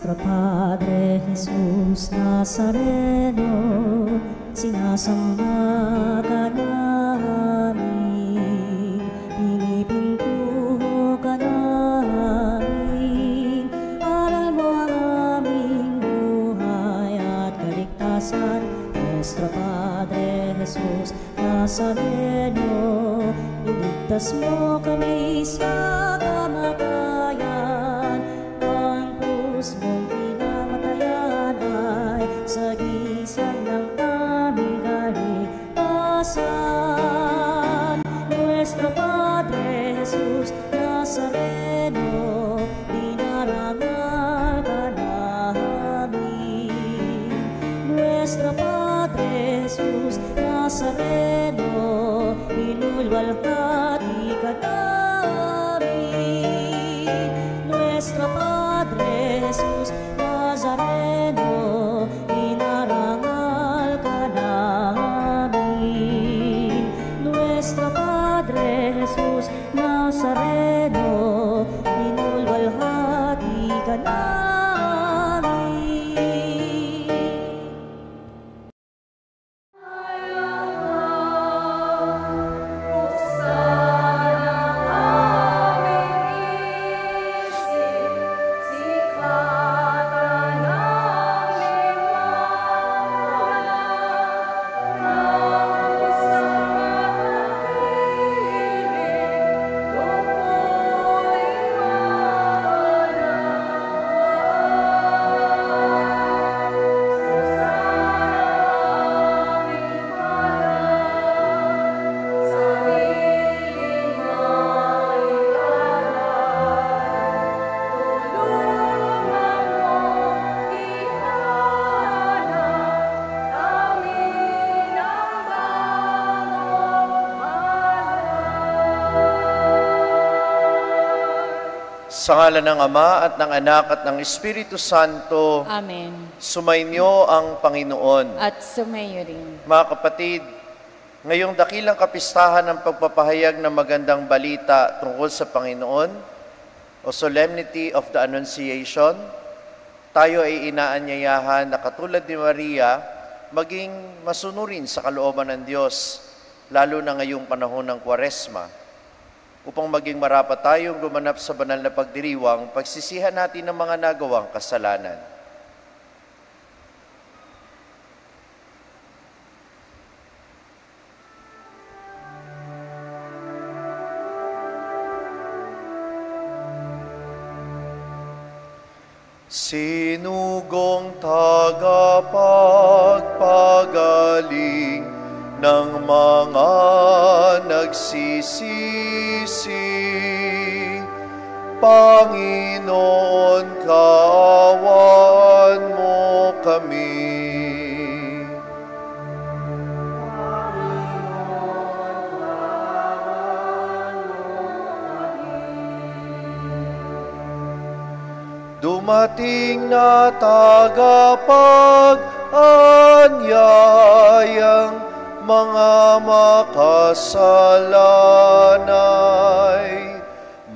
Nuestro Padre Jesús Nazareno, sinasamba ka namin, pinipintuho ka namin, aral mo ang aming buhay at kaligtasan. Nuestro Padre Jesús Nazareno, iligtas mo kami sa kamatayan, ang krus mong pinamatayan ay sagisag ng aming kaligtasan. Nuestro Padre Jesús Nazareno, dinarangal ka namin. Nuestro Padre Jesús Nazareno, inulwalhati ka namin. Nuestro Padre Jesús Nazareno, inarangal ka namin. Nuestro Padre Jesús Nazareno, inulwalhati ka namin. Sa ngalan ng Ama at ng Anak at ng Espiritu Santo. Amen. Sumainyo ang Panginoon. At sumayo rin. Mga kapatid, ngayong dakilang kapistahan ng pagpapahayag ng magandang balita tungkol sa Panginoon, o Solemnity of the Annunciation, tayo ay inaanyayahan na katulad ni Maria, maging masunurin sa kalooban ng Diyos, lalo na ngayong panahon ng Kwaresma, upang maging marapat tayong gumanap sa banal na pagdiriwang, pagsisihan natin ng mga nagawang kasalanan. Sinugong tagapagpagaling ng mga nagsisisi, Panginoon, kaawaan mo kami. Dumating na tagapag-anyayang mga makasalanay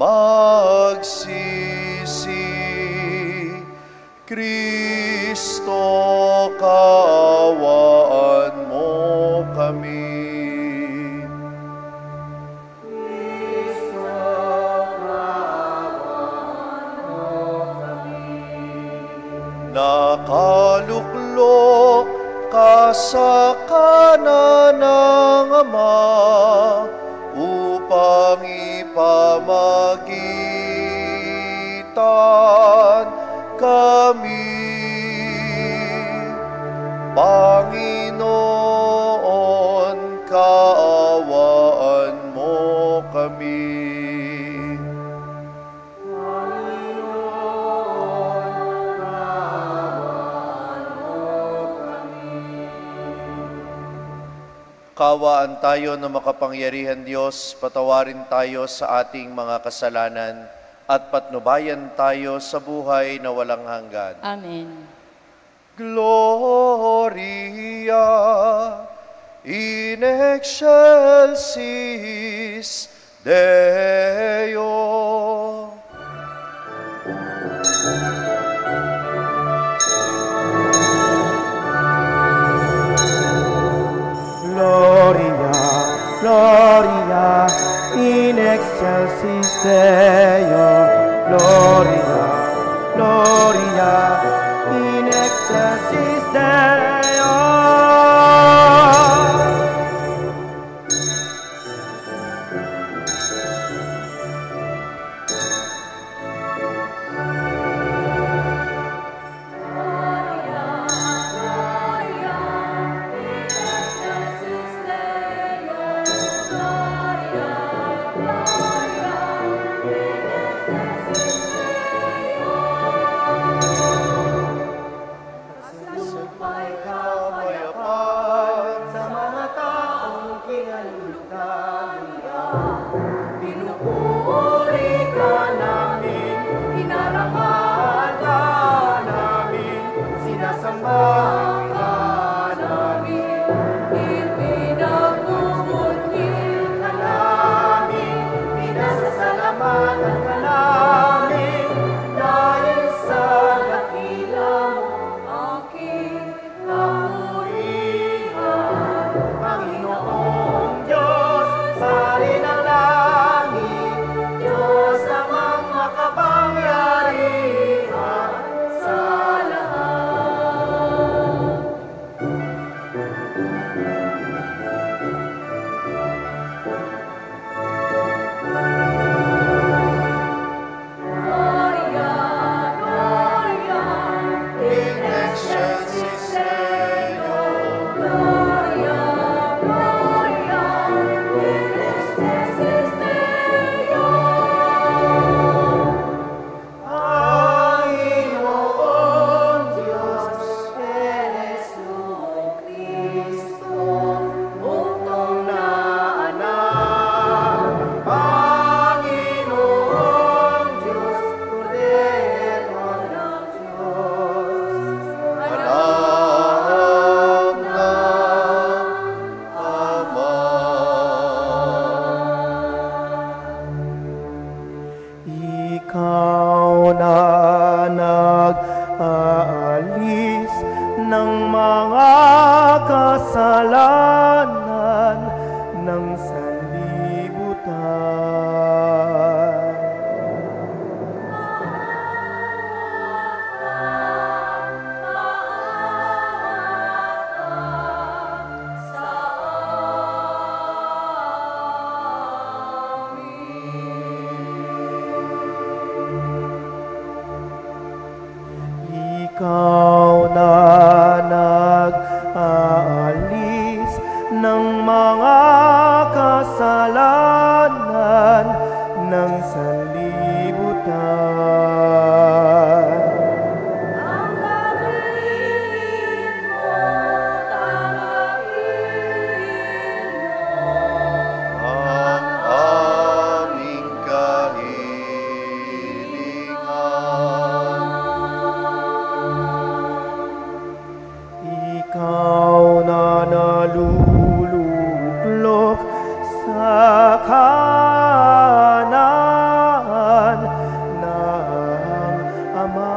magsisi. Kristo, kaawaan mo kami. Kristo, kaawaan mo kami. Nakaluklok ka sa kanan ng Ama upang ipamagitan kami. Panginoon, kaawaan mo kami. Kaawaan tayo na makapangyarihan Diyos, patawarin tayo sa ating mga kasalanan at patnubayan tayo sa buhay na walang hanggan. Amen. Gloria in excelsis Deo. Gloria, Gloria, in excelsis Deo. Gloria, Gloria, in excelsis Deo. Ikaw na nag-aalis ng mga kasalanan ng sanlibutan. Ang gagawin mo, tanggapin mo. Ang aming kahilingan. Ikaw na naluluklok sa kanan ng Ama.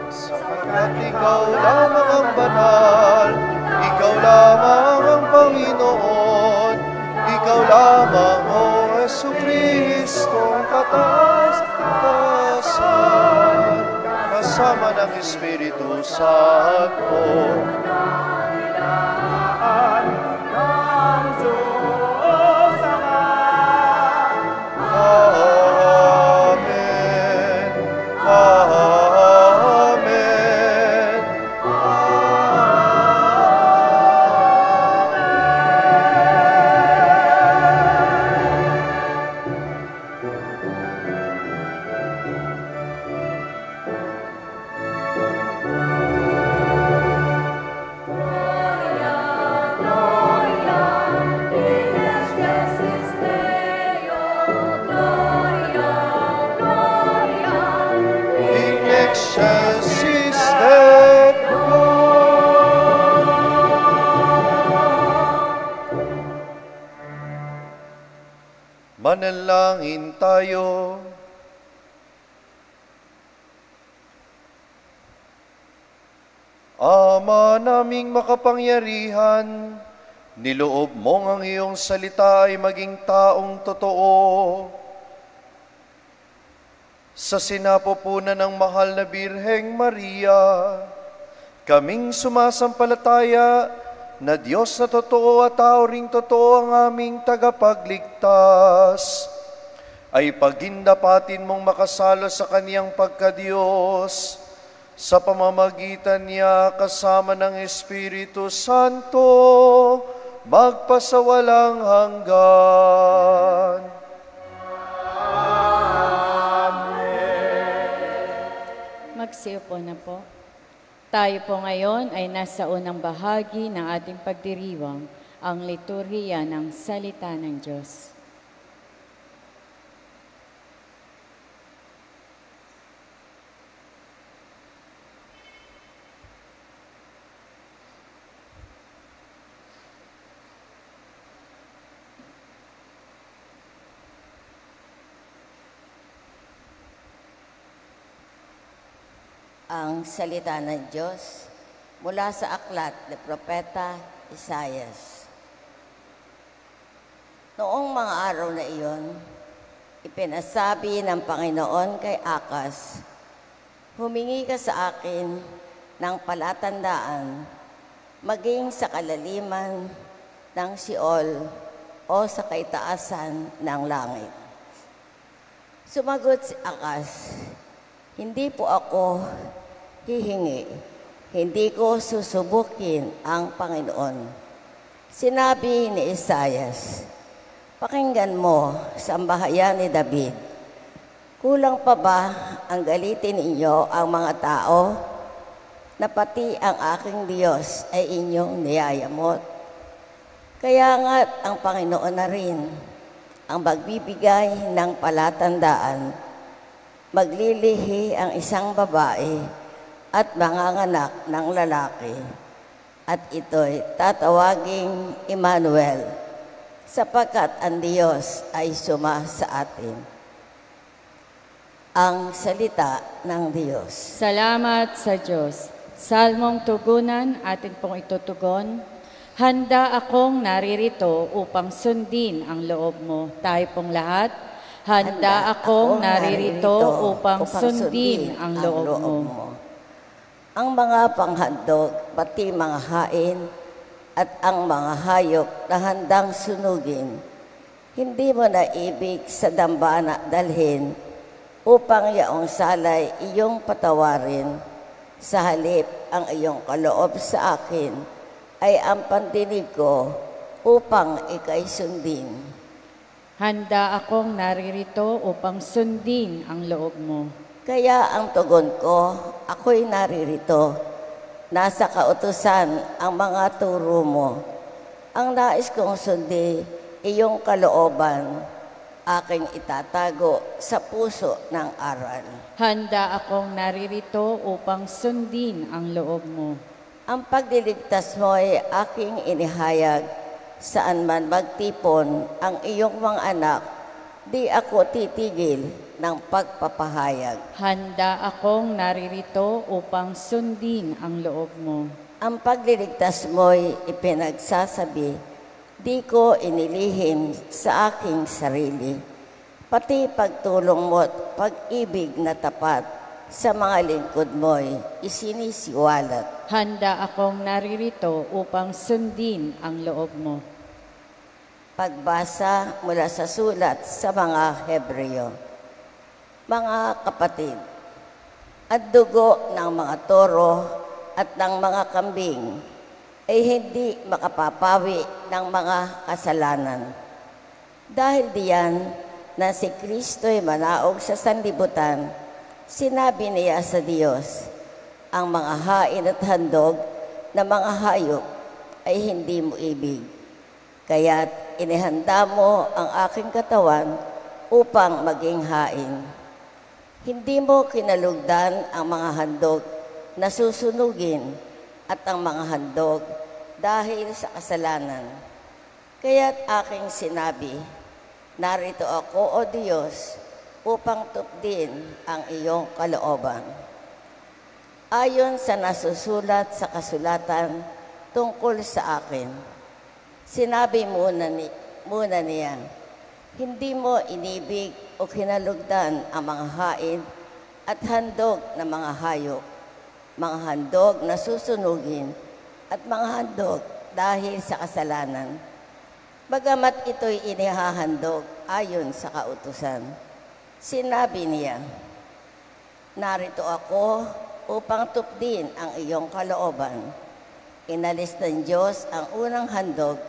Sapagkat ikaw lamang ang banal, ikaw lamang ang Panginoon, ikaw lamang, O Jesucristo, ang kataas-taasan, kasama ng Espiritu Santo. Amen. Amen. Amen. Manalangin tayo. Ama naming makapangyarihan, niloob mong ang iyong salita ay maging taong totoo. Sa sinapupunan ng mahal na Birheng Maria, kaming sumasampalataya na Diyos na totoo at tao ring totoo ang aming tagapagligtas, ay pagindapatin mong makasalo sa kaniyang pagkadiyos, sa pamamagitan niya kasama ng Espiritu Santo, magpasawalang hanggan. Magsiupo na po. Tayo po ngayon ay nasa unang bahagi ng ating pagdiriwang, ang liturhiya ng Salita ng Diyos. Ang salita ng Diyos mula sa aklat ni Propeta Isaias. Noong mga araw na iyon, ipinasabi ng Panginoon kay Akas, "Humingi ka sa akin ng palatandaan, maging sa kalaliman ng Siol o sa kaitaasan ng langit." Sumagot si Akas, "Hindi po ako hihingi, hindi ko susubukin ang Panginoon." Sinabi ni Isaias, "Pakinggan mo, sambahayan ni David, kulang pa ba ang galitin ninyo ang mga tao, na pati ang aking Diyos ay inyong niyayamot? Kaya nga't ang Panginoon na rin ang magbibigay ng palatandaan. Maglilihi ang isang babae at manganganak ng lalaki, at ito'y tatawaging Emmanuel, sapagkat ang Diyos ay suma sa atin." Ang salita ng Diyos. Salamat sa Diyos. Salmong tugunan, atin pong itutugon. Handa akong naririto upang sundin ang loob mo. Tayo pong lahat. Handa akong naririto upang sundin ang loob mo. Ang mga panghandog, pati mga hain, at ang mga hayop na handang sunugin, hindi mo na ibig sa dambana dalhin, upang yaong salay iyong patawarin. Sa halip ang iyong kaloob sa akin, ay ang pandinig ko upang ika'y sundin. Handa akong naririto upang sundin ang loob mo. Kaya ang tugon ko, ako'y naririto. Nasa kautusan ang mga turo mo. Ang nais kong sundi, iyong kalooban, aking itatago sa puso ng aral. Handa akong naririto upang sundin ang loob mo. Ang pagliligtas mo ay aking inihayag. Saan man magtipon ang iyong mga anak, di ako titigil ng pagpapahayag. Handa akong naririto upang sundin ang loob mo. Ang pagliligtas mo'y ipinagsasabi, di ko inilihim sa aking sarili. Pati pagtulong mo't pag-ibig na tapat sa mga lingkod mo'y isinisiwalat. Handa akong naririto upang sundin ang loob mo. Pagbasa mula sa sulat sa mga Hebreo. Mga kapatid, at dugo ng mga toro at ng mga kambing ay hindi makapapawi ng mga kasalanan. Dahil diyan na si Kristo'y manaog sa sanlibutan, sinabi niya sa Diyos, ang mga hain at handog na mga hayop ay hindi mo ibig. Kaya't inihanda mo ang aking katawan upang maging hain. Hindi mo kinalugdan ang mga handog na susunugin at ang mga handog dahil sa kasalanan. Kaya't aking sinabi, Narito ako, O Diyos, upang tupdin ang iyong kalooban. Ayon sa nasusulat sa kasulatan tungkol sa akin, sinabi muna niya, hindi mo inibig o kinalugdan ang mga hain at handog na mga hayop, mga handog na susunugin at mga handog dahil sa kasalanan. Bagamat ito'y inihahandog ayon sa kautusan, sinabi niya, narito ako upang tupdin ang iyong kalooban. Inalis ng Diyos ang unang handog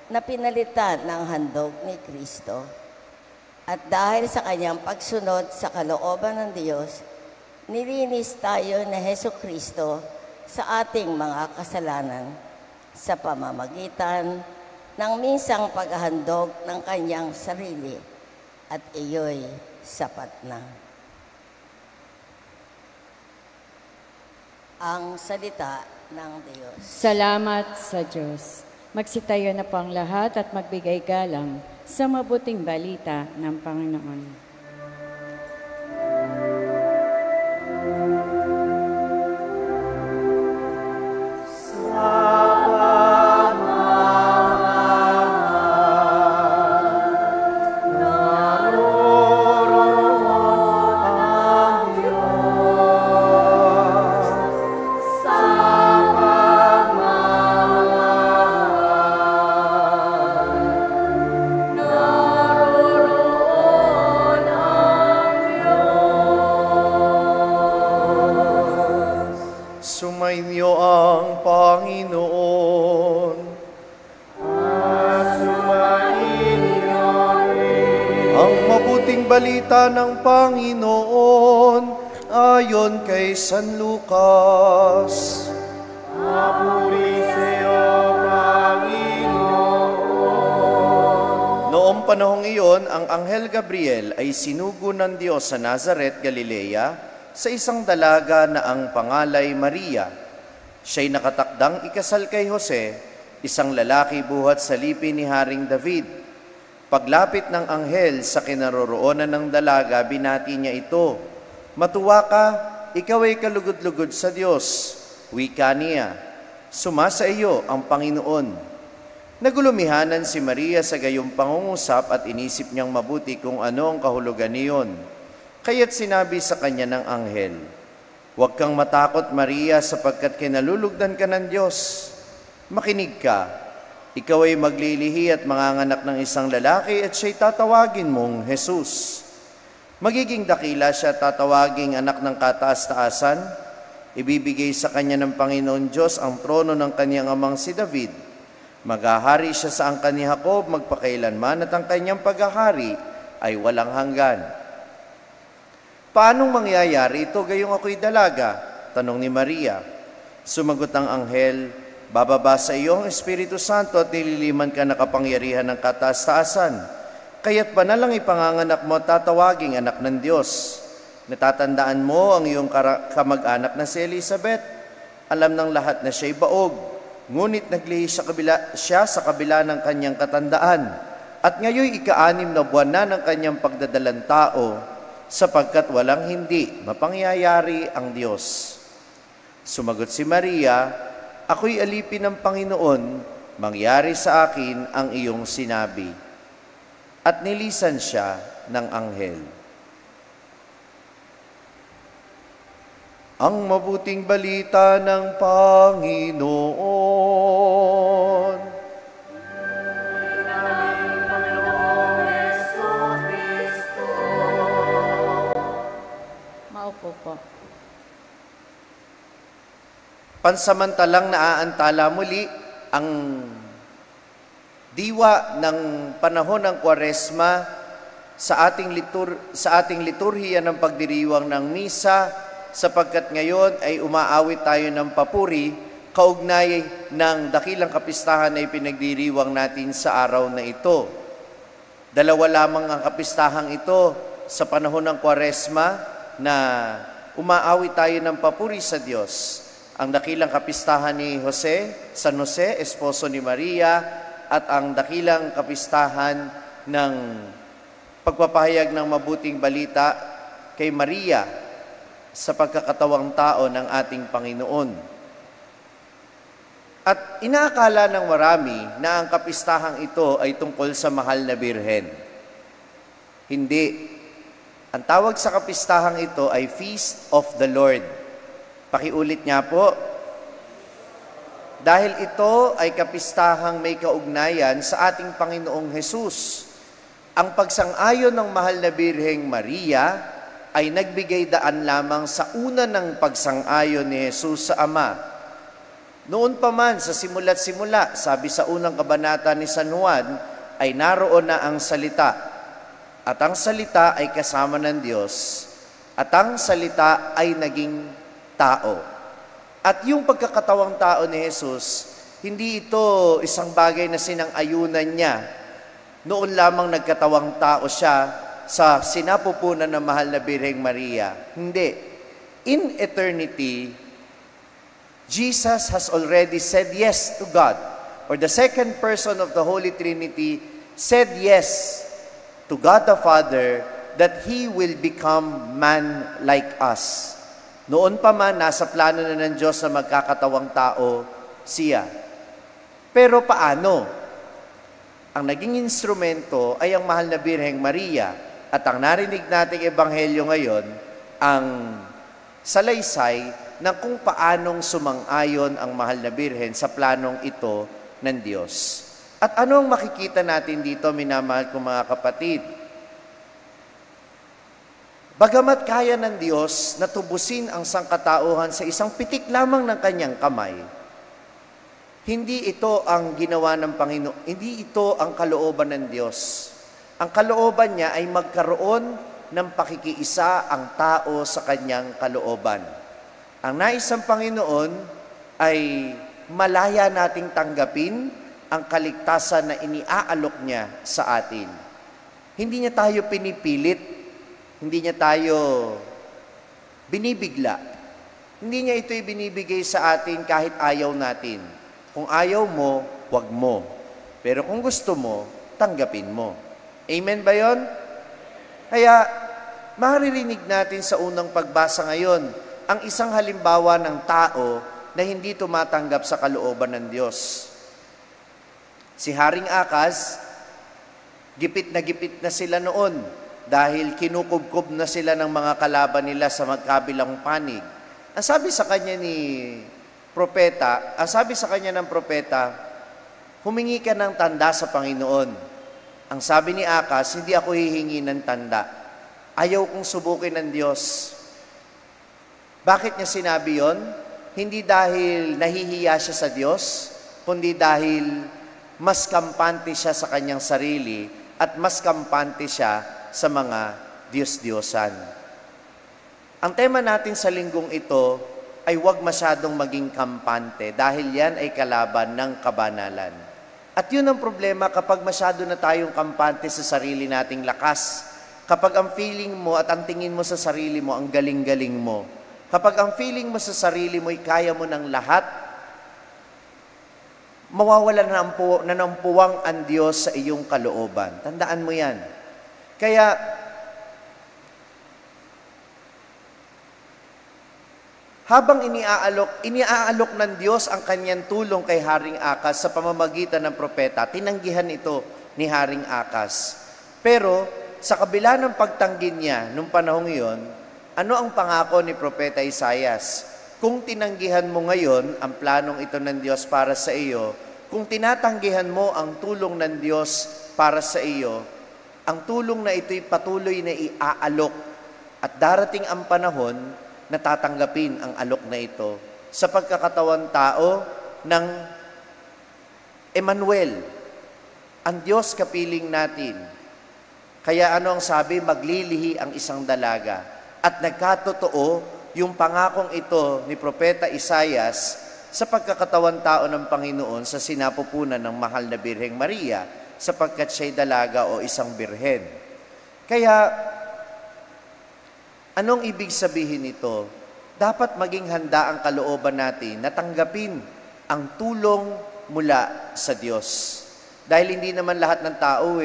na pinalitan ng handog ni Kristo. At dahil sa kanyang pagsunod sa kalooban ng Diyos, nilinis tayo ni Hesukristo sa ating mga kasalanan sa pamamagitan ng minsang paghahandog ng kanyang sarili, at iyo'y sapat na. Ang salita ng Diyos. Salamat sa Diyos. Magsitayo na po ang lahat at magbigay galang sa mabuting balita ng Panginoon. Sumainyo ang Panginoon. Ang mabuting balita ng Panginoon ayon kay San Lucas. Papuri sa iyo, Panginoon. Noong panahong iyon, ang Anghel Gabriel ay sinugo ng Diyos sa Nazaret, Galilea, sa isang dalaga na ang pangalay Maria. Siya'y nakatakdang ikasal kay Jose, isang lalaki buhat sa lipi ni Haring David. Paglapit ng anghel sa kinaroroonan ng dalaga, binati niya ito, "Matuwa ka, ikaw ay kalugod-lugod sa Diyos." Wika niya, "Sumasa iyo ang Panginoon." Nagulumihanan si Maria sa gayong pangungusap at inisip niyang mabuti kung ano ang kahulugan niyon. Kaya't sinabi sa kanya ng anghel, "Huwag kang matakot, Maria, sapagkat kinalulugdan ka ng Diyos. Makinig ka, ikaw ay maglilihi at manganganak ng isang lalaki at siya'y tatawagin mong Jesus. Magiging dakila siya, tatawaging anak ng kataas-taasan. Ibibigay sa kanya ng Panginoon Diyos ang trono ng kanyang amang si David. Maghahari siya sa angkan ni Jacob magpakailanman at ang kanyang paghahari ay walang hanggan." "Paanong mangyayari ito gayong ako'y dalaga?" tanong ni Maria. Sumagot ang anghel, "Bababa sa iyo ang Espiritu Santo at nililiman ka na kapangyarihan ng kataas-taasan. Kaya't banal ang ipanganganak mo at tatawaging anak ng Diyos. Natatandaan mo ang iyong kamag-anak na si Elizabeth. Alam ng lahat na siya'y baog, ngunit naglihi siya sa kabila ng kanyang katandaan. At ngayon ika-6 na buwan na ng kanyang pagdadalang tao, sapagkat walang hindi mapangyayari ang Diyos." Sumagot si Maria, "Ako'y alipin ng Panginoon, mangyari sa akin ang iyong sinabi." At nilisan siya ng anghel. Ang mabuting balita ng Panginoon. Maupo po. Pansamantalang naaantala muli ang diwa ng panahon ng Kwaresma sa ating liturhiya ng pagdiriwang ng misa, sapagkat ngayon ay umaawit tayo ng papuri kaugnay ng dakilang kapistahan na ipinagdiriwang natin sa araw na ito. Dalawa lamang ang kapistahang ito sa panahon ng Kwaresma na umaawit tayo ng papuri sa Diyos. Ang dakilang kapistahan ni Jose, San Jose, esposo ni Maria, at ang dakilang kapistahan ng pagpapahayag ng mabuting balita kay Maria sa pagkakatawang tao ng ating Panginoon. At inaakala ng marami na ang kapistahang ito ay tungkol sa mahal na birhen. Hindi. Ang tawag sa kapistahang ito ay Feast of the Lord. Pakiulit niya po. Dahil ito ay kapistahang may kaugnayan sa ating Panginoong Hesus. Ang pagsang-ayon ng mahal na Birheng Maria ay nagbigay daan lamang sa una ng pagsang-ayon ni Hesus sa Ama. Noon pa man sa simula't simula, sabi sa unang kabanata ni San Juan, ay naroon na ang salita. At ang salita ay kasama ng Diyos. At ang salita ay naging tao. At yung pagkakatawang tao ni Jesus, hindi ito isang bagay na sinang-ayunan niya. Noon lamang nagkatawang tao siya sa sinapupunan ng mahal na Birheng Maria. Hindi. In eternity, Jesus has already said yes to God, or the second person of the Holy Trinity said yes to God the Father that He will become man like us. Noon pa man, nasa plano na ng Diyos na magkakatawang tao siya. Pero paano? Ang naging instrumento ay ang mahal na Birheng Maria. At ang narinig nating ebanghelyo ngayon, ang salaysay ng kung paanong sumang-ayon ang mahal na Birhen sa planong ito ng Diyos. At ano ang makikita natin dito, minamahal kong mga kapatid? Bagamat kaya ng Diyos na tubusin ang sangkatauhan sa isang pitik lamang ng kanyang kamay, hindi ito ang ginawa ng Panginoon, hindi ito ang kalooban ng Diyos. Ang kalooban niya ay magkaroon ng pakikiisa ang tao sa kanyang kalooban. Ang nais ng Panginoon ay malaya nating tanggapin ang kaligtasan na iniaalok niya sa atin. Hindi niya tayo pinipilit, hindi niya tayo binibigla. Hindi niya ito ibinibigay sa atin kahit ayaw natin. Kung ayaw mo, wag mo. Pero kung gusto mo, tanggapin mo. Amen ba yun? Kaya, maririnig natin sa unang pagbasa ngayon ang isang halimbawa ng tao na hindi tumatanggap sa kalooban ng Diyos. Si Haring Akaz, gipit na sila noon dahil kinukubkob na sila ng mga kalaban nila sa magkabilang panig. Ang sabi sa kanya ng propeta, humingi ka ng tanda sa Panginoon. Ang sabi ni Akaz, hindi ako hihingi ng tanda. Ayaw kong subukin ng Diyos. Bakit niya sinabi yon? Hindi dahil nahihiya siya sa Diyos, kundi dahil mas kampante siya sa kanyang sarili at mas kampante siya sa mga Diyos-Diyosan. Ang tema natin sa linggong ito ay huwag masyadong maging kampante dahil yan ay kalaban ng kabanalan. At yun ang problema kapag masyado na tayong kampante sa sarili nating lakas. Kapag ang feeling mo at ang tingin mo sa sarili mo, ang galing-galing mo. Kapag ang feeling mo sa sarili mo ay kaya mo ng lahat, mawawala na ng puwang ang Diyos sa iyong kalooban. Tandaan mo yan. Kaya, habang iniaalok ng Diyos ang kanyang tulong kay Haring Akaz sa pamamagitan ng propeta, tinanggihan ito ni Haring Akaz. Pero, sa kabila ng pagtanggi niya nung panahong iyon, ano ang pangako ni Propeta Isaias? Kung tinanggihan mo ngayon ang planong ito ng Diyos para sa iyo, kung tinatanggihan mo ang tulong ng Diyos para sa iyo, ang tulong na ito'y patuloy na iaalok at darating ang panahon na tatanggapin ang alok na ito sa pagkakatawan tao ng Emmanuel, ang Diyos kapiling natin. Kaya ano ang sabi? Maglilihi ang isang dalaga. At nagkatotoo yung pangakong ito ni Propeta Isaias sa pagkakatawan tao ng Panginoon sa sinapupunan ng mahal na Birheng Maria sapagkat siya'y dalaga o isang birhen. Kaya, anong ibig sabihin nito? Dapat maging handa ang kalooban natin na tanggapin ang tulong mula sa Diyos. Dahil hindi naman lahat ng tao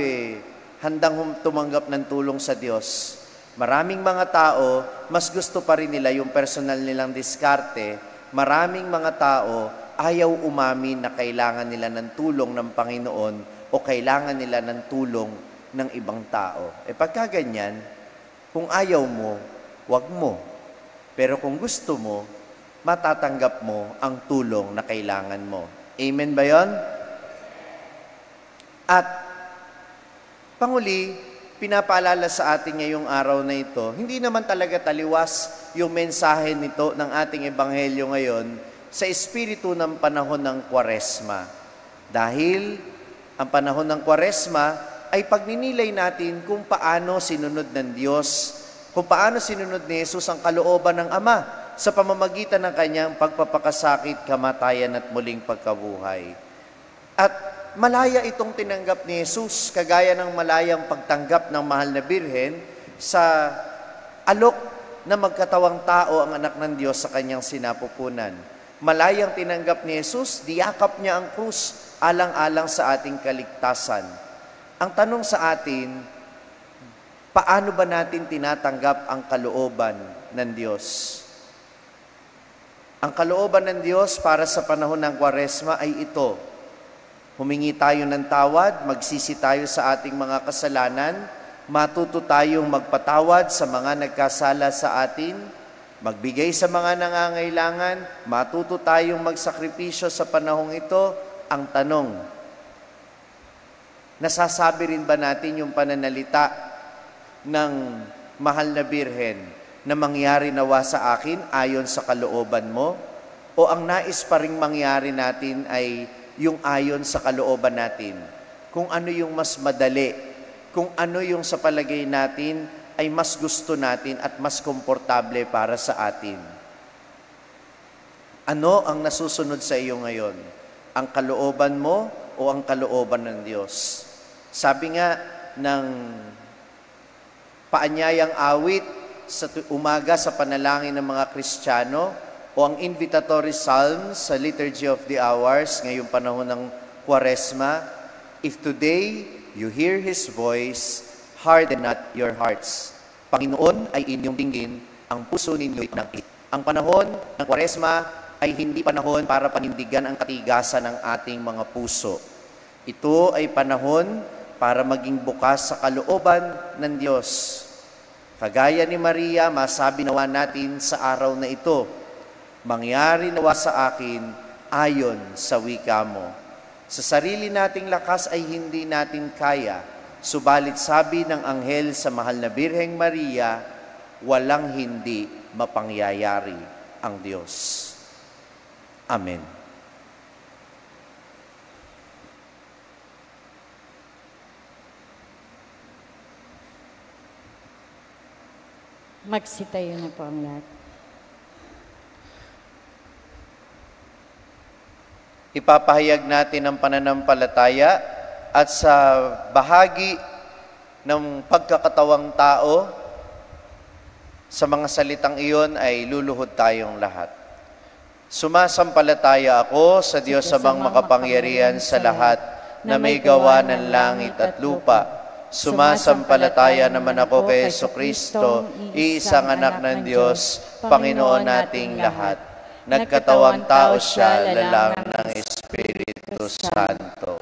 handang tumanggap ng tulong sa Diyos. Maraming mga tao, mas gusto pa rin nila yung personal nilang diskarte. Maraming mga tao, ayaw umamin na kailangan nila ng tulong ng Panginoon o kailangan nila ng tulong ng ibang tao. Pagka ganyan, kung ayaw mo, wag mo. Pero kung gusto mo, matatanggap mo ang tulong na kailangan mo. Amen ba yon? At panguli, pinapaalala sa atin ngayong araw na ito, hindi naman talaga taliwas yung mensahe nito ng ating ebanghelyo ngayon sa espiritu ng panahon ng Kwaresma. Dahil ang panahon ng Kwaresma ay pagninilay natin kung paano sinunod ng Diyos, kung paano sinunod ni Jesus ang kalooban ng Ama sa pamamagitan ng kanyang pagpapakasakit, kamatayan at muling pagkabuhay. At malaya itong tinanggap ni Jesus, kagaya ng malayang pagtanggap ng mahal na birhen sa alok na magkatawang tao ang anak ng Diyos sa kanyang sinapupunan. Malayang tinanggap ni Jesus, diyakap niya ang krus alang-alang sa ating kaligtasan. Ang tanong sa atin, paano ba natin tinatanggap ang kalooban ng Diyos? Ang kalooban ng Diyos para sa panahon ng Kwaresma ay ito. Humingi tayo ng tawad, magsisi tayo sa ating mga kasalanan, matuto tayong magpatawad sa mga nagkasala sa atin, magbigay sa mga nangangailangan, matuto tayong magsakripisyo sa panahong ito. Ang tanong, nasasabi rin ba natin yung pananalita ng mahal na birhen na mangyari nawa sa akin ayon sa kalooban mo? O ang nais pa ring mangyari natin ay yung ayon sa kalooban natin, kung ano yung mas madali, kung ano yung sa palagay natin ay mas gusto natin at mas komportable para sa atin. Ano ang nasusunod sa iyo ngayon? Ang kalooban mo o ang kalooban ng Diyos? Sabi nga ng paanyayang awit sa umaga sa panalangin ng mga Kristiyano, o ang invitatory psalm sa Liturgy of the Hours ngayong panahon ng Kwaresma, if today you hear His voice, harden not your hearts. Panginoon ay inyong dinggin, ang puso ninyo'y pinangit. Ang panahon ng Kwaresma ay hindi panahon para panindigan ang katigasan ng ating mga puso. Ito ay panahon para maging bukas sa kalooban ng Diyos. Kagaya ni Maria, masabi nawa natin sa araw na ito, mangyari nawa sa akin ayon sa wika mo. Sa sarili nating lakas ay hindi natin kaya, subalit sabi ng anghel sa mahal na Birheng Maria, walang hindi mapangyayari ang Diyos. Amen. Magsitayo na po ang lahat. Ipapahayag natin ang pananampalataya at sa bahagi ng pagkakatawang tao, sa mga salitang iyon ay luluhod tayong lahat. Sumasampalataya ako sa Diyos amang makapangyarihan sa lahat na may gawa ng langit at lupa. Sumasampalataya naman ako kay Jesucristo, iisang anak ng Diyos, Panginoon nating lahat. Nagkatawang tao siya, lalang ng Espiritu Santo.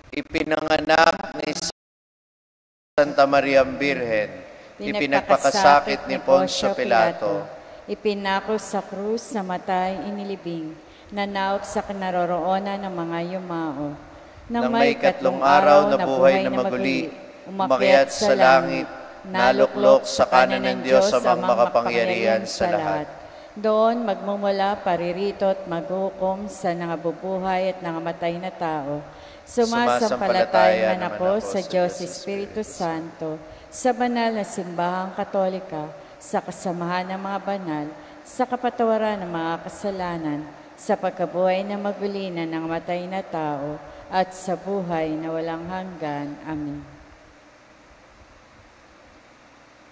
Ipinanganak ni Santa Maria Birhen, ipinagpakasakit ni Poncio Pilato, ipinako sa krus, sa matay, inilibing, nanaog sa kinaroroonan ng mga yumao. Nang may 3 araw na buhay na maguli, umakyat sa langit, naluklok sa kanan ng Diyos amang makapangyarihan sa lahat. Doon magmumula paririto at maghukom sa nangabubuhay at nangamatay na tao. Sumasampalataya man ako sa Diyos Espiritu Santo, sa banal na simbahang katolika, sa kasamahan ng mga banal, sa kapatawaran ng mga kasalanan, sa pagkabuhay na magulinan ng matay na tao, at sa buhay na walang hanggan. Amen.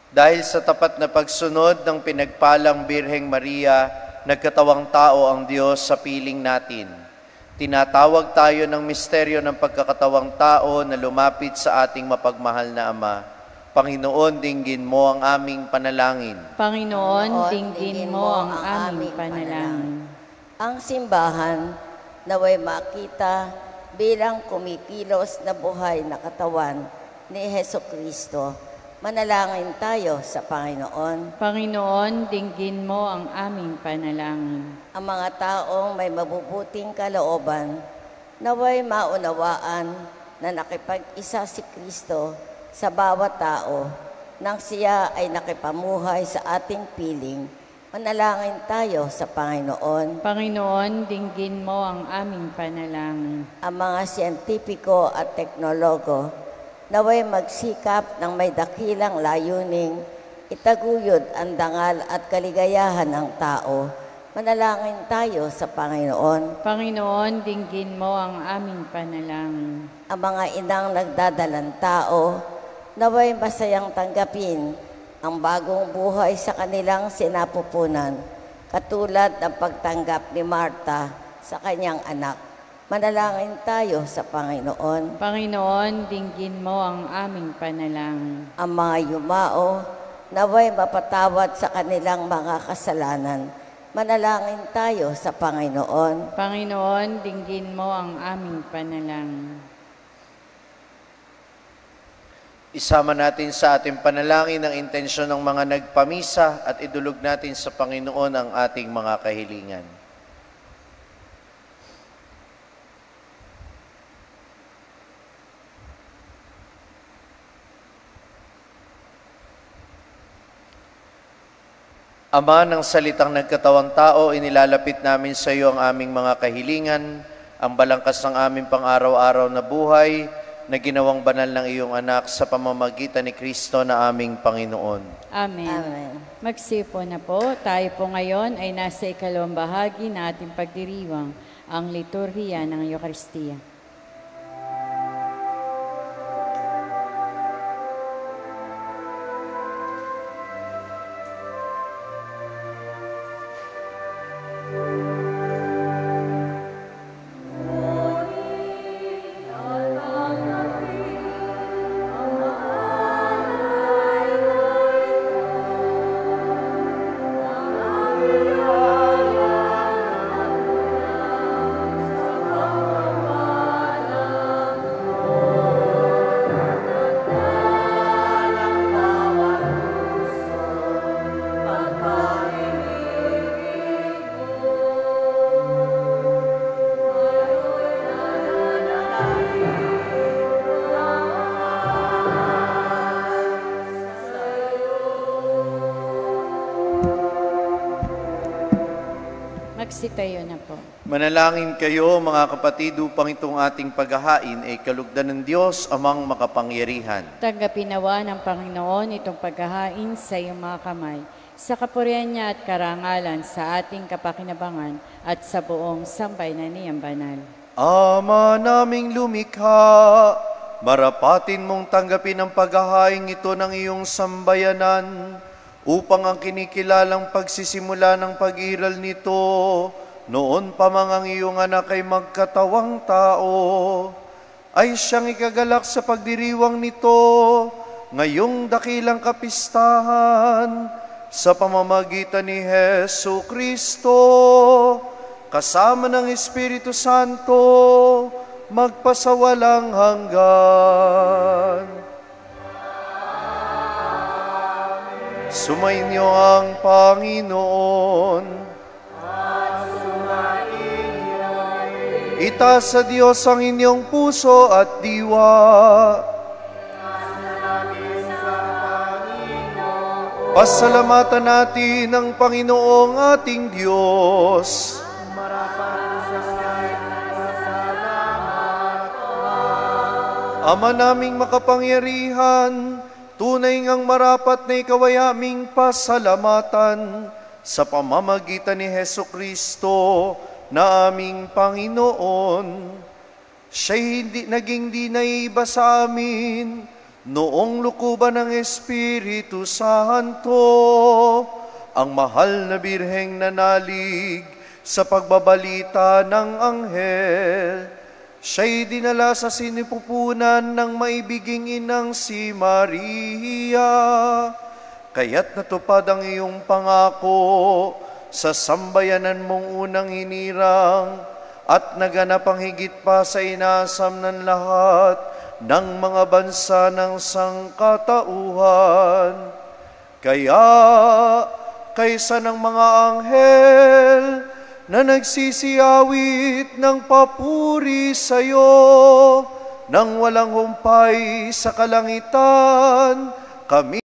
Dahil sa tapat na pagsunod ng pinagpalang Birheng Maria, nagkatawang tao ang Diyos sa piling natin. Tinatawag tayo ng misteryo ng pagkakatawang tao na lumapit sa ating mapagmahal na Ama. Panginoon, dinggin mo ang aming panalangin. Panginoon, dinggin mo ang aming panalangin. Ang simbahan naway makita bilang kumikilos na buhay na katawan ni Hesukristo. Manalangin tayo sa Panginoon. Panginoon, dinggin mo ang aming panalangin. Ang mga taong may mabubuting kalooban, naway maunawaan na nakipag-isa si Kristo sa bawat tao nang siya ay nakipamuhay sa ating piling. Manalangin tayo sa Panginoon. Panginoon, dinggin mo ang aming panalangin. Ang mga siyentipiko at teknologo naway magsikap ng may dakilang layuning itaguyod ang dangal at kaligayahan ng tao. Manalangin tayo sa Panginoon. Panginoon, dinggin mo ang aming panalangin. Ang mga inang nagdadalang tao naway masayang tanggapin ang bagong buhay sa kanilang sinapupunan, katulad ng pagtanggap ni Marta sa kanyang anak. Manalangin tayo sa Panginoon. Panginoon, dinggin mo ang aming panalangin. Ang mga yumao, naway mapatawad sa kanilang mga kasalanan. Manalangin tayo sa Panginoon. Panginoon, dinggin mo ang aming panalangin. Isama natin sa ating panalangin ang intensyon ng mga nagpamisa at idulog natin sa Panginoon ang ating mga kahilingan. Ama, ng salitang nagkatawang tao, inilalapit namin sa iyo ang aming mga kahilingan, ang balangkas ng aming pang-araw-araw na buhay, na ginawang banal ng iyong anak sa pamamagitan ni Kristo na aming Panginoon. Amen. Amen. Magsipo na po. Tayo po ngayon ay nasa ikalawang bahagi na ating pagdiriwang, ang liturhiya ng Eucharistia. Magsitayo na po. Manalangin kayo, mga kapatid, upang itong ating paghahain ay kalugdan ng Diyos, Amang makapangyarihan. Tanggapin nawa ng Panginoon itong paghahain sa iyong mga kamay, sa kapurihan niya at karangalan sa ating kapakinabangan at sa buong sambayanan niyang banal. Ama naming lumikha, marapatin mong tanggapin ang paghahain ito ng iyong sambayanan, upang ang kinikilalang pagsisimula ng pag-iral nito, noon pa mang ang iyong anak ay magkatawang tao, ay siyang ikagalak sa pagdiriwang nito, ngayong dakilang kapistahan, sa pamamagitan ni Hesukristo, kasama ng Espiritu Santo, magpasawalang hanggan. Sumainyo ang Panginoon. Itaas sa Diyos ang inyong puso at diwa. Pasalamatan natin ang Panginoong ating Diyos. Ama naming makapangyarihan, tunay ngang marapat na ikaw ay aming pasalamatan sa pamamagitan ni Hesukristo, na aming Panginoon. Siya'y naging di naiba sa amin noong lukuban ng Espiritu Santo, ang mahal na Birheng nanalig sa pagbabalita ng anghel. Siya'y dinala sa sinipupunan ng maibiging inang si Maria. Kaya't natupad ang iyong pangako sa sambayanan mong unang hinirang at naganap ang higit pa sa inasam ng lahat ng mga bansa ng sangkatauhan. Kaya, kaysa ng mga anghel na nagsisiyawit ng papuri sa iyo, nang walang humpay sa kalangitan, kami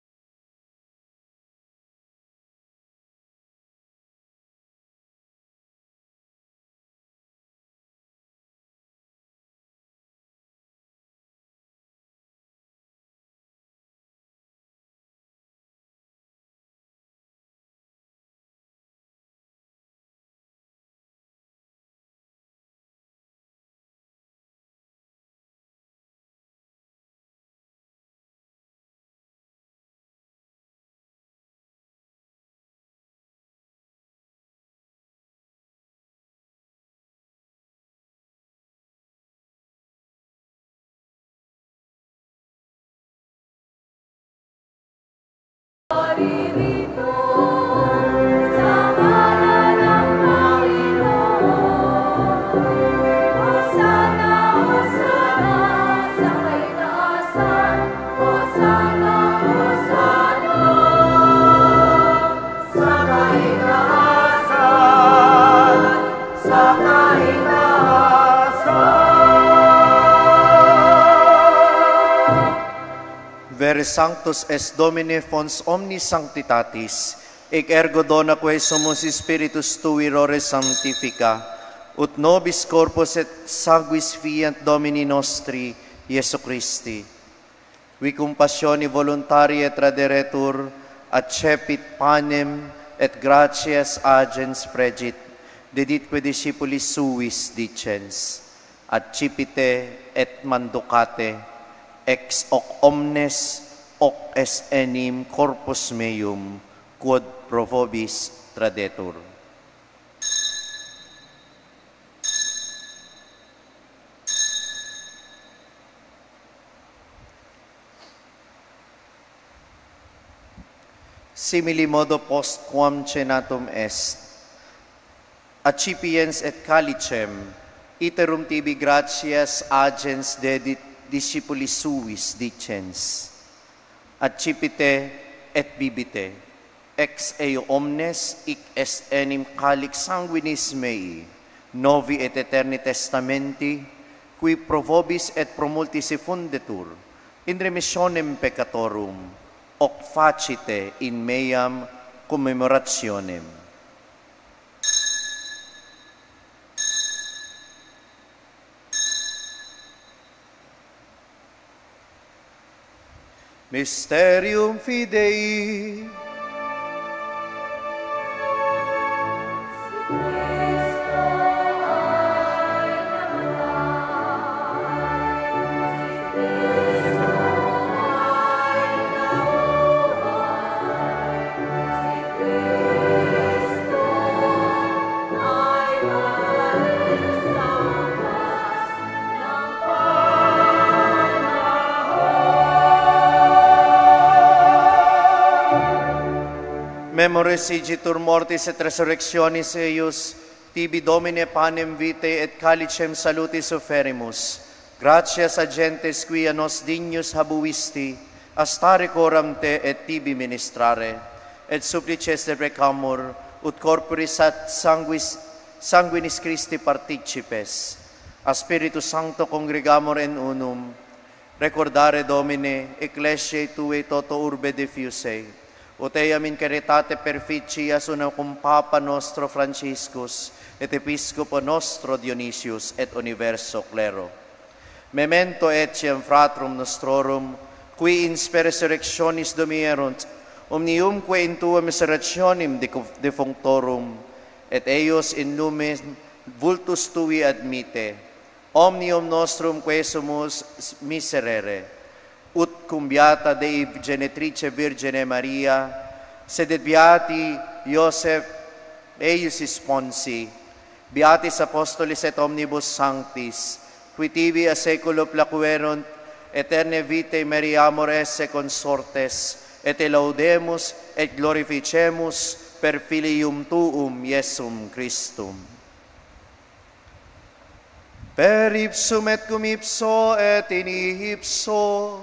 Vere Sanctus es Domine fons omnis sanctitatis, ec ergo dona quae sumus Spiritus Tui rore sanctifica, ut nobis corpus et sanguis fiant Domini nostri, Iesu Christi. Vi compassioni voluntarii et traderetur, accepit panem et gratias agens fregit, deditque discipulis suis dicens, accipite et manducate, ex hoc omnes, hoc est enim corpus meum, quod pro vobis tradetur. Simili modo post quam cenatum est, accipiens et calicem, iterum tibi gratias agens dedit discipulis suis dicens, accipite et bibite, ex eo omnes, hic est enim calix sanguinis mei, novi et eterni testamenti, qui pro vobis et pro multis effundetur, in remissionem peccatorum, hoc facite in meam commemorationem. Mysterium Fidei. Memores igitur mortis et resurrectionis eius, tibi Domine panem vitae et calicem salutis offerimus. Gratias agentes qui a nos dignus habuisti, astare coram te et tibi ministrare, et supplices te recamur, ut corporis et sanguinis Christi participes. A Spiritus Sancto congregamur in unum, recordare Domine, ecclesiae Tue toto urbe diffuse, ut eam in caritate perficias unam cum Papa nostro Franciscus, et Episcopo nostro Dionysius, et universo clero. Memento etiam fratrum nostrorum, qui in spe resurrectionis domierunt, omniumque in Tuam resurrectionem defunctorum, et eius in lumen vultus tui admite, omnium nostrum quesumus miserere, ut cum beata Dei Genetrice Virgine Maria, sedet beati Iosef eius sponsi, beatis apostolis et omnibus sanctis, qui tibi a saeculo placuerunt, eterne vitae meriamur esse consortes, et laudemus et glorificemus per filium tuum Iesum Christum. Per ipsum et cum ipso et in ipso,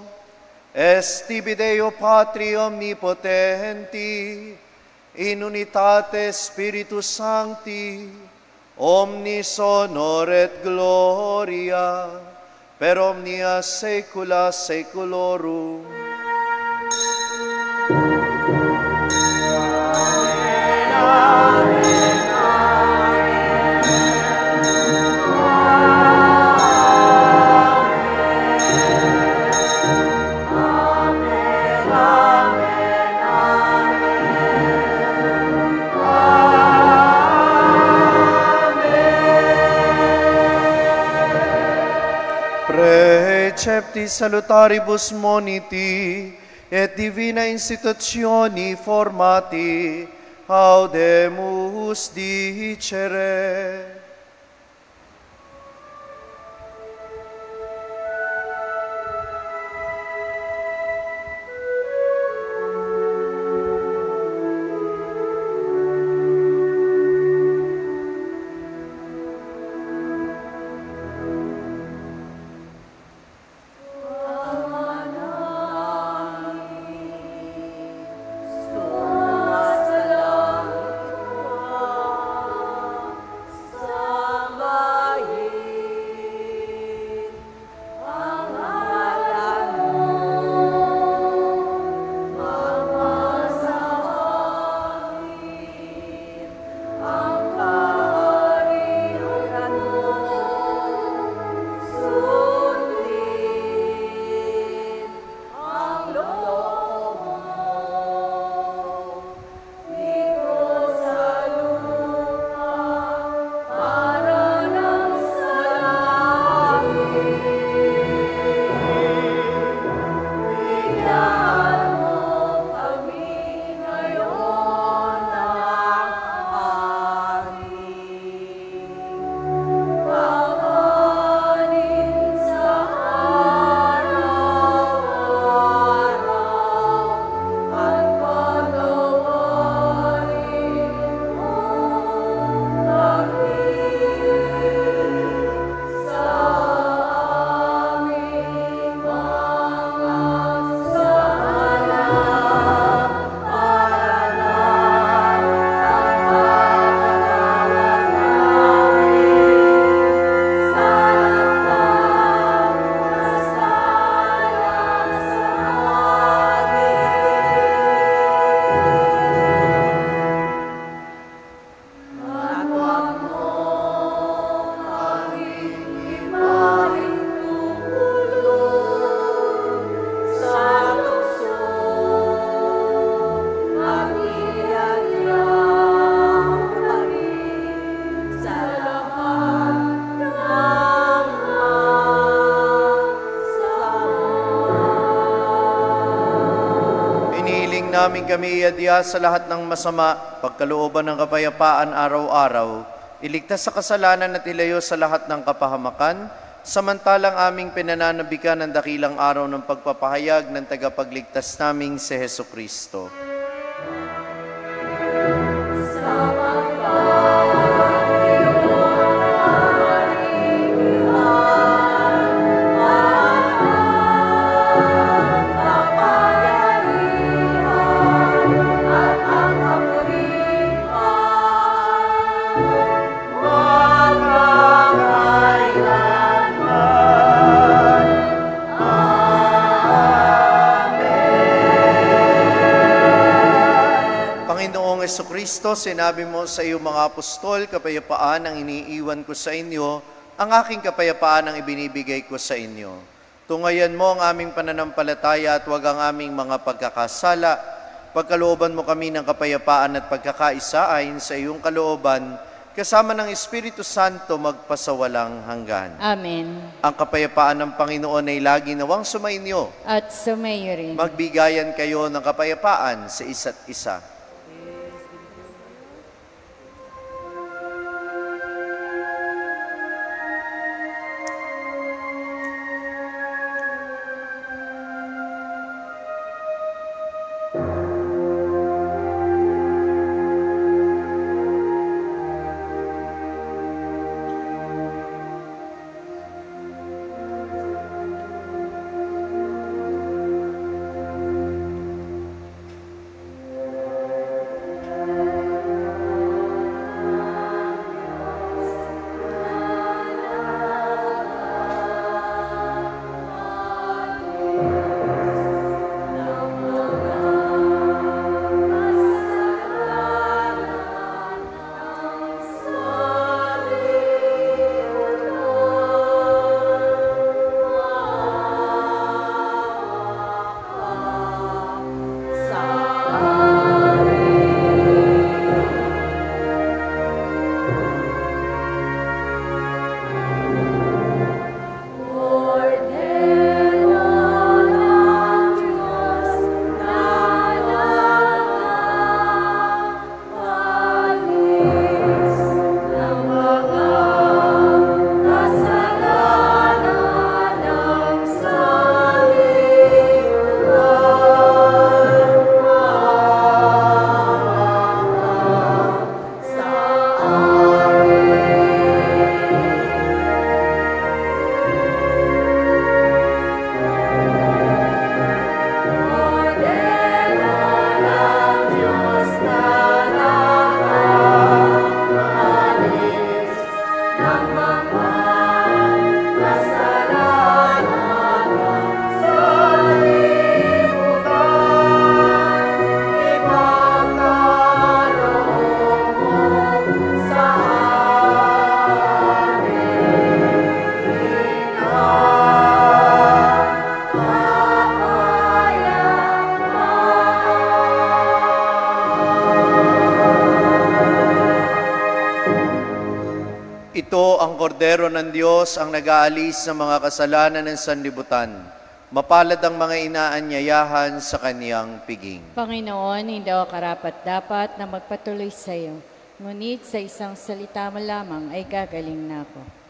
est tibi Deo Patri omnipotenti, in unitate Spiritus Sancti, omnis honor et gloria, per omnia saecula saeculorum. Precepti salutaribus moniti, et divina institutioni formati, audemus dicere. namin kami iadya sa lahat ng masama, pagkalooban ng kapayapaan araw-araw, iligtas sa kasalanan at ilayo sa lahat ng kapahamakan, samantalang aming pinananabikan ng dakilang araw ng pagpapahayag ng tagapagligtas naming si Hesukristo. Hesukristo, sinabi mo sa iyong mga apostol, kapayapaan ang iniiwan ko sa inyo, ang aking kapayapaan ang ibinibigay ko sa inyo. Tungayan mo ang aming pananampalataya at huwag ang aming mga pagkakasala. Pagkalooban mo kami ng kapayapaan at pagkakaisa ayon sa iyong kalooban, kasama ng Espiritu Santo magpasawalang hanggan. Amen. Ang kapayapaan ng Panginoon ay lagi nawang sumainyo. At sumayo rin. Magbigayan kayo ng kapayapaan sa isa't isa. Ito ang kordero ng Diyos, ang nag-aalis ng mga kasalanan ng sanlibutan. Mapalad ang mga inaanyayahan sa kaniyang piging. Panginoon, hindi ako karapat-dapat na magpatuloy sa iyo. Ngunit sa isang salita mo lamang ay gagaling na ako.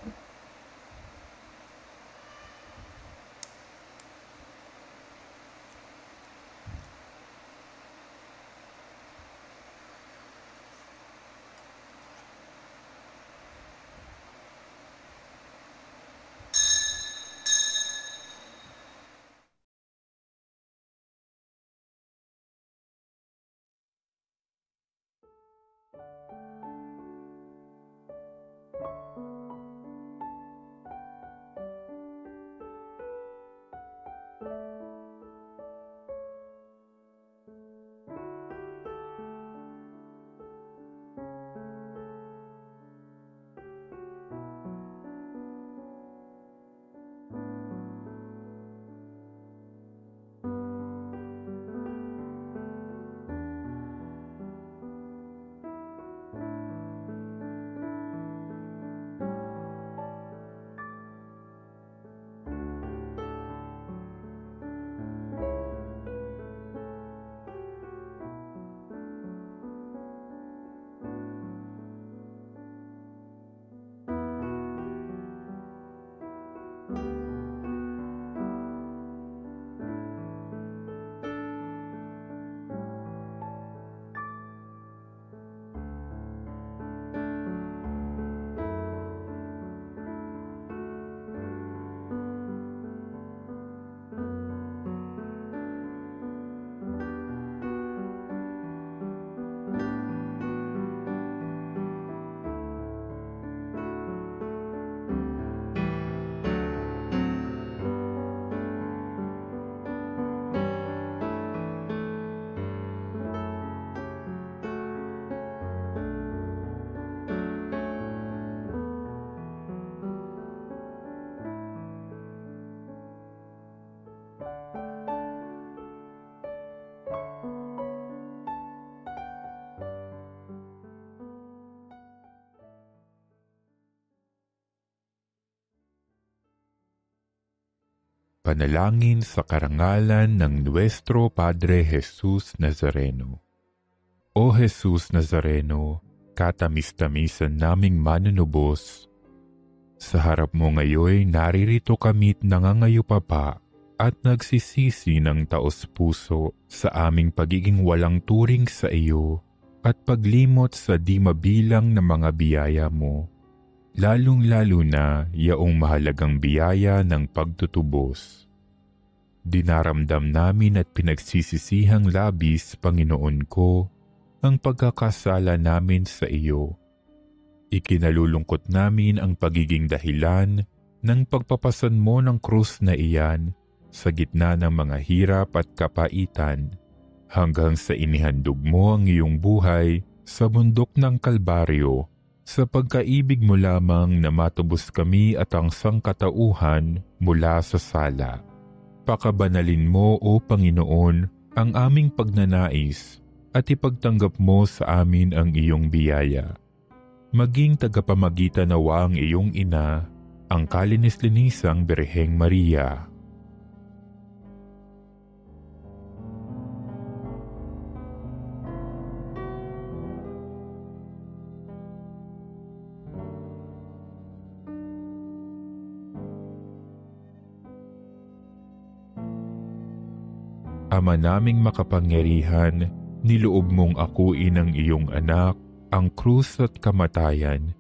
Panalangin sa karangalan ng Nuestro Padre Jesus Nazareno. O Jesus Nazareno, katamis-tamisan naming manunubos, sa harap mo ngayon naririto kami't nangangayupapa at nagsisisi ng taos-puso sa aming pagiging walang turing sa iyo at paglimot sa di mabilang na mga biyaya mo, lalong-lalo na yaong mahalagang biyaya ng pagtutubos. Dinaramdam namin at pinagsisisihang labis, Panginoon ko, ang pagkakasala namin sa iyo. Ikinalulungkot namin ang pagiging dahilan ng pagpapasan mo ng krus na iyan sa gitna ng mga hirap at kapaitan, hanggang sa inihandog mo ang iyong buhay sa bundok ng Kalbaryo, sa pagkaibig mo lamang na matubos kami at ang sangkatauhan mula sa sala. Pakabanalin mo, O Panginoon, ang aming pagnanais at ipagtanggap mo sa amin ang iyong biyaya. Maging tagapamagitan nawa ang iyong ina, ang kalinis-linisang Birheng Maria. Ama naming makapangyarihan, niloob mong akuin ang iyong anak, ang krus at kamatayan,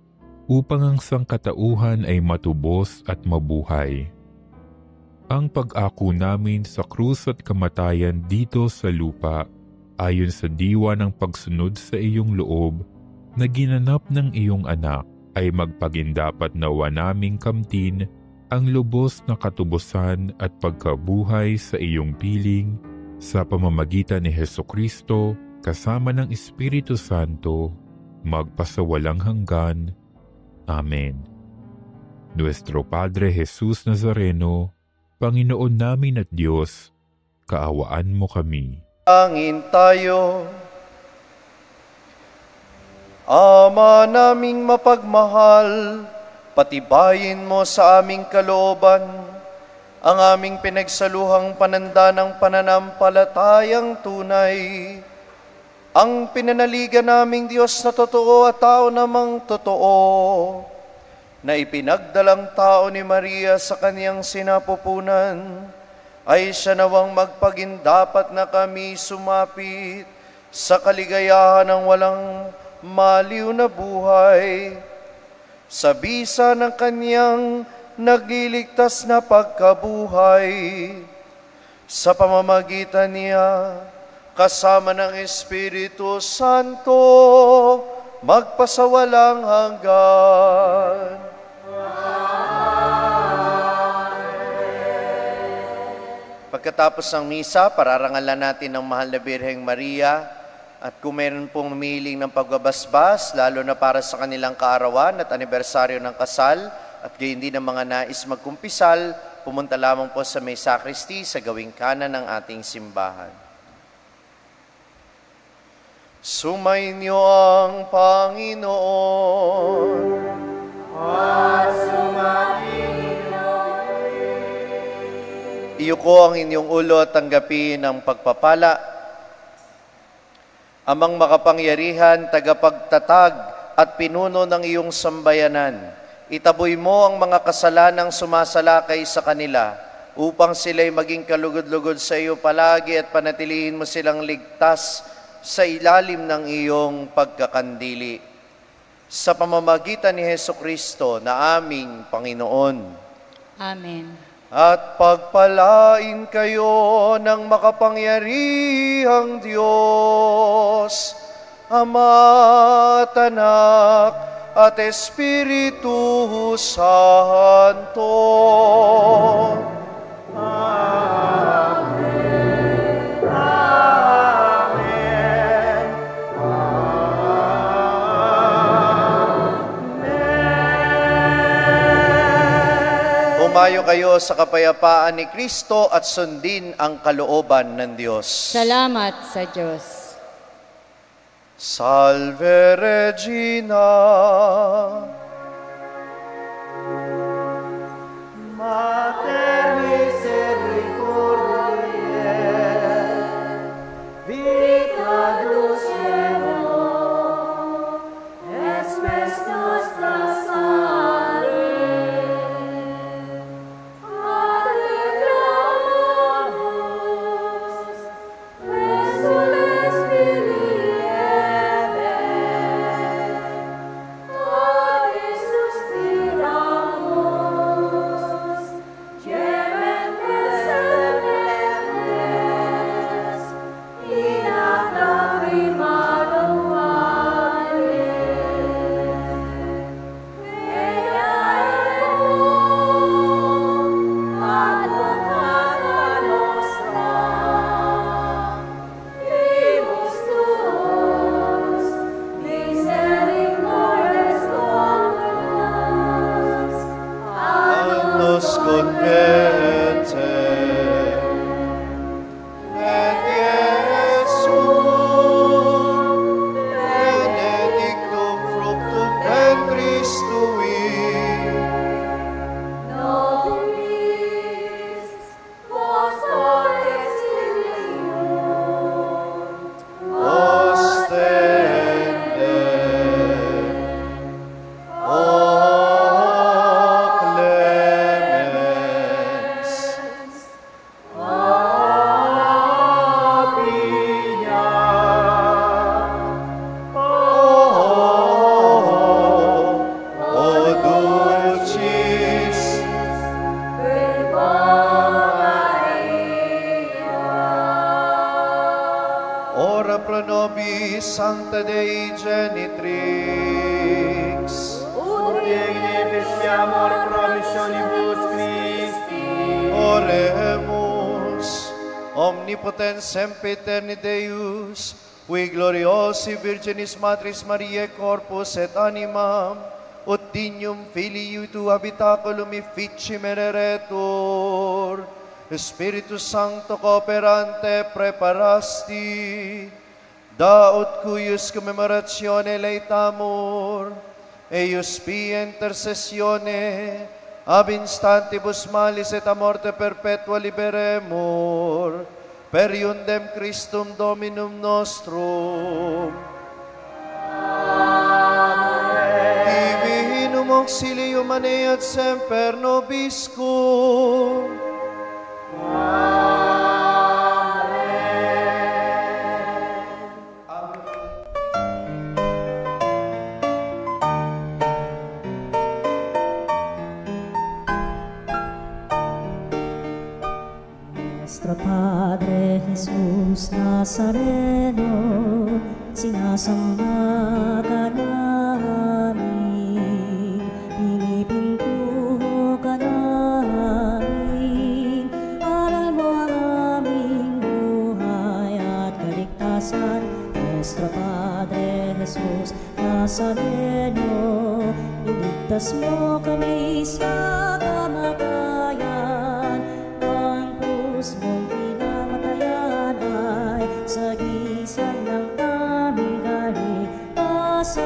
upang ang sangkatauhan ay matubos at mabuhay. Ang pag-ako namin sa krus at kamatayan dito sa lupa, ayon sa diwa ng pagsunod sa iyong loob, na ginanap ng iyong anak, ay magpagindapat nawa naming kamtin ang lubos na katubusan at pagkabuhay sa iyong piling, sa pamamagitan ni Hesukristo, kasama ng Espiritu Santo, magpasawalang hanggan. Amen. Nuestro Padre Jesus Nazareno, Panginoon namin at Diyos, kaawaan mo kami. Angin tayo. Ama naming mapagmahal, patibayin mo sa aming kalooban ang aming pinagsaluhang pananda ng pananampalatayang tunay, ang pinanaligan naming Diyos na totoo at tao namang totoo, na ipinagdalang tao ni Maria sa kaniyang sinapupunan, ay siya nawang magpagindapat na kami sumapit sa kaligayahan ng walang maliw na buhay, sa bisa ng kaniyang nagliligtas na pagkabuhay, sa pamamagitan niya, kasama ng Espiritu Santo, magpasawalang hanggan. Pagkatapos ng misa, pararangalan natin ng mahal na Birheng Maria, at kung meron pong humiling ng pagbabasbas, lalo na para sa kanilang kaarawan at anibersaryo ng kasal, at gayon din ng mga nais magkumpisal, pumunta lamang po sa may sacristy sa gawing kanan ng ating simbahan. Sumainyo ang Panginoon. At sumainyo. Iyuko ang inyong ulo at tanggapin ang pagpapala. Amang makapangyarihan, tagapagtatag at pinuno ng iyong sambayanan, itaboy mo ang mga kasalanang sumasalakay sa kanila upang sila'y maging kalugod-lugod sa iyo palagi at panatilihin mo silang ligtas sa ilalim ng iyong pagkakandili. Sa pamamagitan ni Hesukristo na aming Panginoon. Amen. At pagpalain kayo ng makapangyarihang Diyos, Ama at Anak at Espiritu Santo. Humayo kayo sa kapayapaan ni Kristo at sundin ang kalooban ng Diyos. Salamat sa Diyos. Salve Regina, Mater Misericordiae, Sancta Dei Genitrix. Ut beneficiamur promissionibus Christi. Oremus. Omnipotens sempiterni Deus, qui gloriosi Virginis Matris Mariae corpus et animam, ut dignum filii tu habitaculum effici mereretur, Spiritus Sancto cooperante preparasti, da ut cuius commemoratione leitamur, eius pia intercessione, ab instantibus malis et a morte perpetua liberemur, per iundem Christum Dominum nostrum. Amen. Divinum auxilium mane et semper nobiscum. Nuestro Padre Jesús Nazareno, sinasamba ka namin, pinipintuho ka namin, aral mo ang aming buhay at kaligtasan. Nuestro Padre Jesús Nazareno, iligtas mo kami sa kamatayan, ang krus mong pinamatayan ay sagisag ng aming kaligtasan.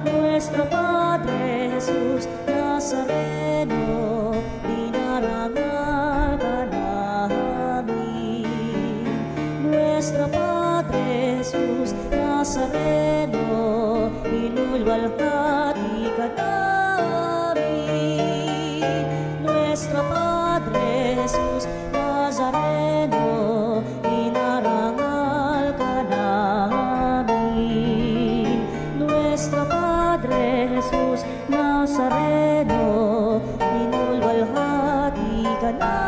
Nuestro Padre Jesús Nazareno, dinarangal ka namin. Nuestro Padre Jesús Nazareno, inulwalhati ka namin. Nuestro Padre Jesús Nazareno, inarangal ka namin. Nuestro Padre Jesús Nazareno, inulwalhati ka namin.